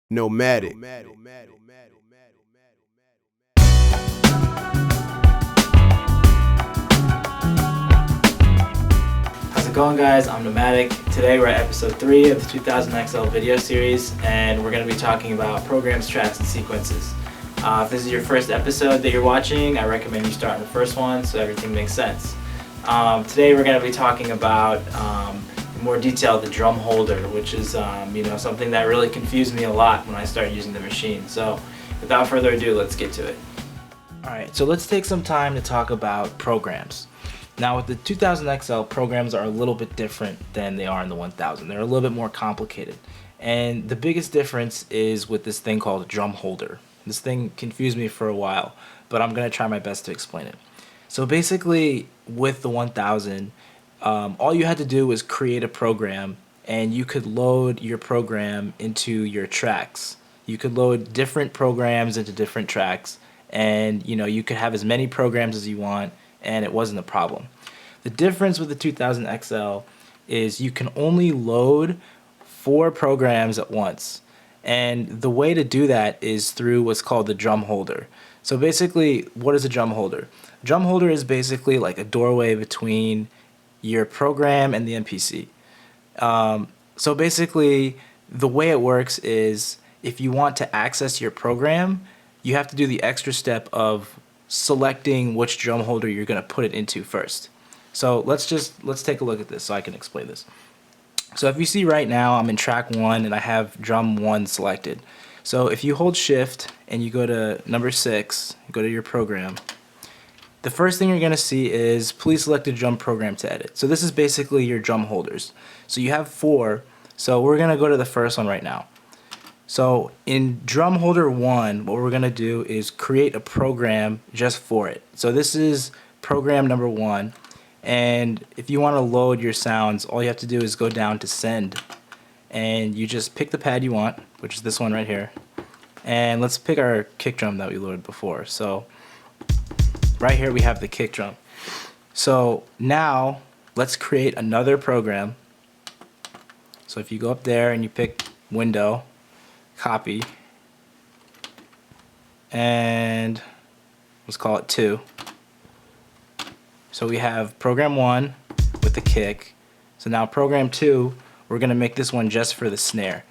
Nomadic. How's it going, guys? I'm Nomadic. Today we're at episode 3 of the 2000XL video series, and we're going to be talking about programs, tracks, and sequences. If this is your first episode that you're watching, I recommend you start on the first one so everything makes sense. Today we're going to be talking about in more detail the drum holder, which is something that really confused me a lot when I started using the machine. So without further ado, let's get to it. Alright, so let's take some time to talk about programs. Now with the 2000XL, programs are a little bit different than they are in the 1000. They're a little bit more complicated. And the biggest difference is with this thing called a drum holder. This thing confused me for a while, but I'm going to try my best to explain it. So basically with the 1000, all you had to do was create a program, and you could load your program into your tracks. You could load different programs into different tracks, and you could have as many programs as you want, and it wasn't a problem. The difference with the 2000XL is you can only load 4 programs at once, and the way to do that is through what's called the drum holder. So basically, what is a drum holder? Drum holder is basically like a doorway between your program and the MPC. So basically, the way it works is if you want to access your program, you have to do the extra step of selecting which drum holder you're going to put it into first. So let's take a look at this so I can explain this. So if you see right now, I'm in track 1 and I have drum 1 selected. So if you hold shift and you go to number 6, go to your program, the first thing you're going to see is please select a drum program to edit. So this is basically your drum holders. So you have 4, so we're going to go to the first one right now. So in drum holder 1, what we're going to do is create a program just for it. So this is program number 1, and if you want to load your sounds, all you have to do is go down to send, and you just pick the pad you want, which is this one right here, and let's pick our kick drum that we loaded before. So right here we have the kick drum. So now let's create another program. So if you go up there and you pick window, copy, and let's call it 2. So we have program 1 with the kick. So now program 2, we're going to make this one just for the snare.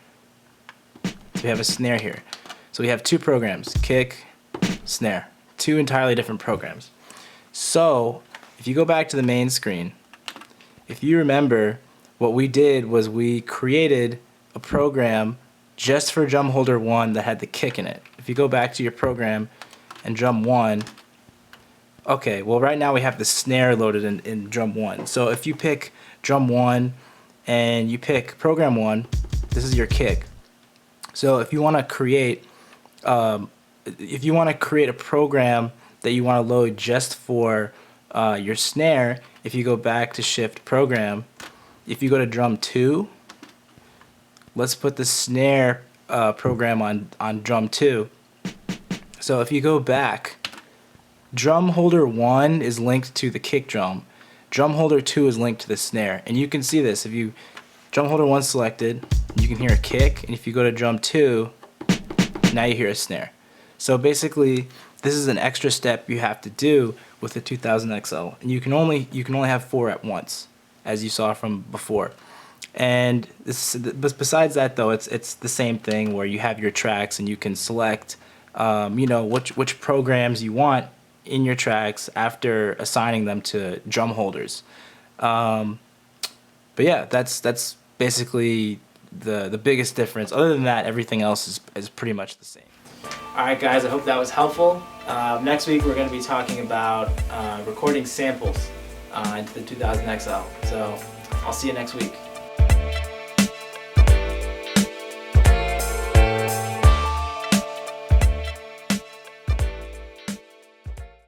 So we have a snare here. So we have 2 programs, kick, snare, 2 entirely different programs. So if you go back to the main screen, if you remember, what we did was we created a program just for drum holder 1 that had the kick in it. If you go back to your program and drum 1, okay, well right now we have the snare loaded in drum 1. So if you pick drum 1 and you pick program 1, this is your kick. So if you want to create a program that you want to load just for your snare, if you go back to shift program, if you go to drum 2, let's put the snare program on drum 2. So if you go back, drum holder 1 is linked to the kick drum. Drum holder 2 is linked to the snare. And you can see this. If you drum holder 1 selected, you can hear a kick. And if you go to drum 2, now you hear a snare. So basically, this is an extra step you have to do with the 2000XL. And you can only have 4 at once, as you saw from before. And besides that, though, it's the same thing where you have your tracks and you can select, which programs you want in your tracks after assigning them to drum holders. But yeah, that's basically the biggest difference. Other than that, everything else is pretty much the same. Alright guys, I hope that was helpful. Next week we're going to be talking about recording samples into the 2000XL. So I'll see you next week.